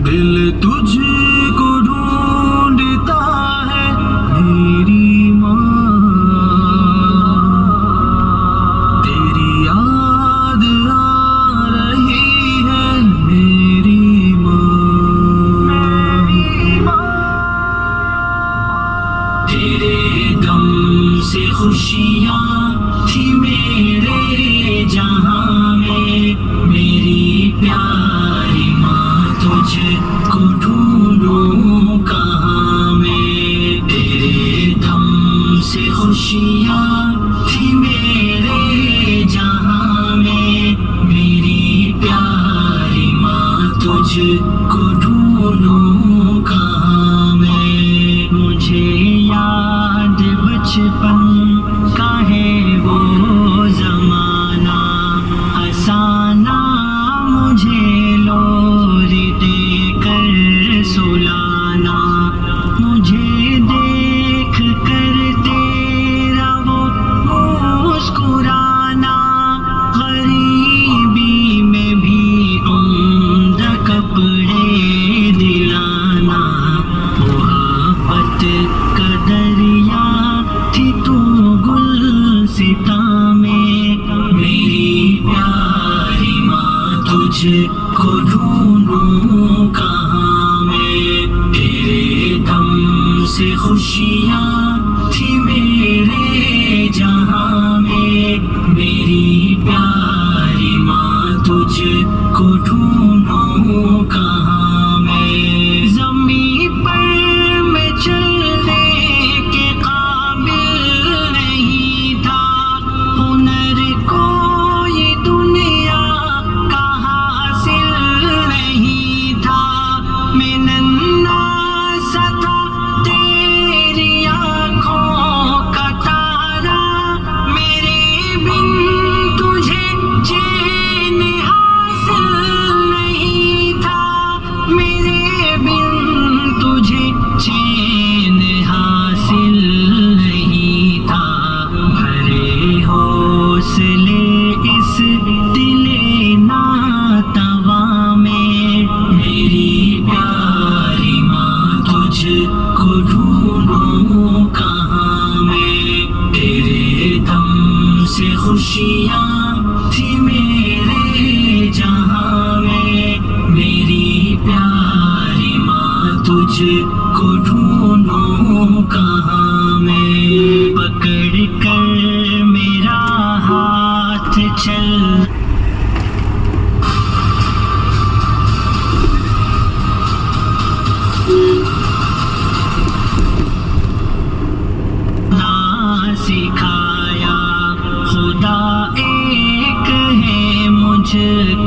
دل تجھ کو ڈھونڈتا ہے میری ماں، تیری یاد آ رہی ہے میری ماں، تیرے دم سے خوشیاں تھی میرے جہاں میں، میری پیاری ماں تجھ کو ڈھونڈوں کہاں میں، تیرے دم سے خوشیاں تھی میرے جہاں میں، میری پیاری ماں تجھ کو ڈھونڈوں کہاں میں، مجھے یاد بچپن کا ہے وہ زمانہ، ہنسانا مجھے لوری دے کر سلانا، مجھے دیکھ کر تیرا وہ مسکرانا، غریبی میں بھی عمدہ کپڑے دلانا، محبت کا دریا تھی تو گلستاں میں، میری پیاری ماں تجھ کو ڈھونڈوں کہاں میں، تیرے دم سے خوشیاں تھی میرے جہاں میں، میری پیاری ماں تجھ کو ڈھونڈوں کہاں میں، زمین پر میں چلنے کے قابل نہیں تھا، ہنر کو یہ دنیا کا حاصل نہیں تھا، میں ننھا سا تھا تیری آنکھوں کا تارا، میرے بن تجھے چین حاصل نہیں تھا، میرے بن تجھے چین حاصل نہیں تھا، بھرے حوصلے اس دل ناتواں میں، میری پیاری ماں تجھ کو ڈھونڈوں کہاں میں، تیرے دم سے خوشیاں تھی میرے جہاں میں، میری پیاری ماں تجھ کو ڈھونڈوں کہاں میں، پکڑ کر میرا ہاتھ چل سکھایا، خدا ایک ہے مجھ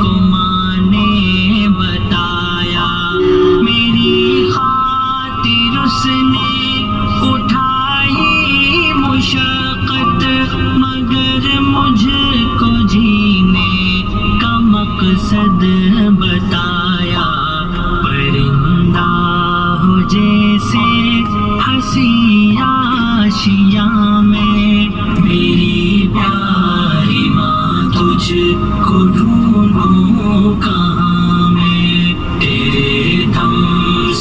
کو ماں نے بتایا، میری خاطر اس نے اٹھائی مشقت، مگر مجھ کو جینے کا مقصد بتایا، پرندہ ہو جیسے ہنسی آشیاں میں، میری پیاری ماں تجھ کو ڈھونڈوں کہاں میں، تیرے دم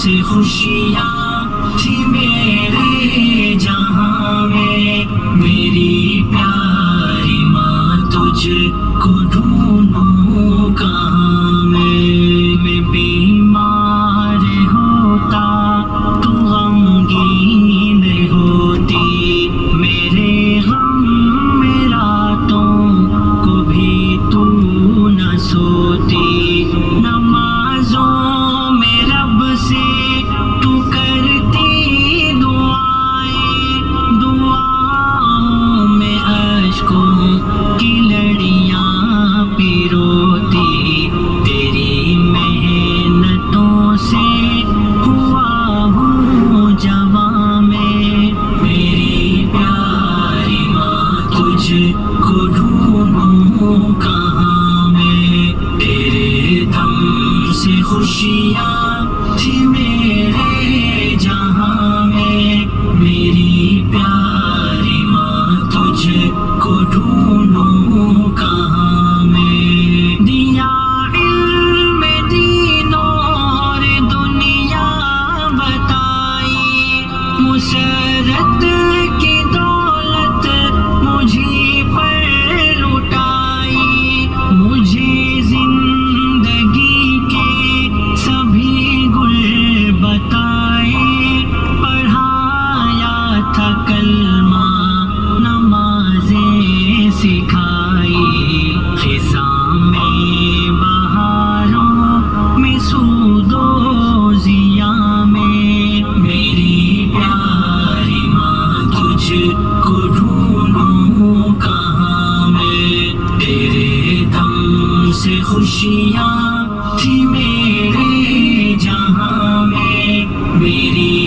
سے خوشیاں تھی میرے جہاں میں، میری پیاری ماں تجھ کو ڈھونڈوں کہاں خوشیاں تھی میرے جہاں میں، میری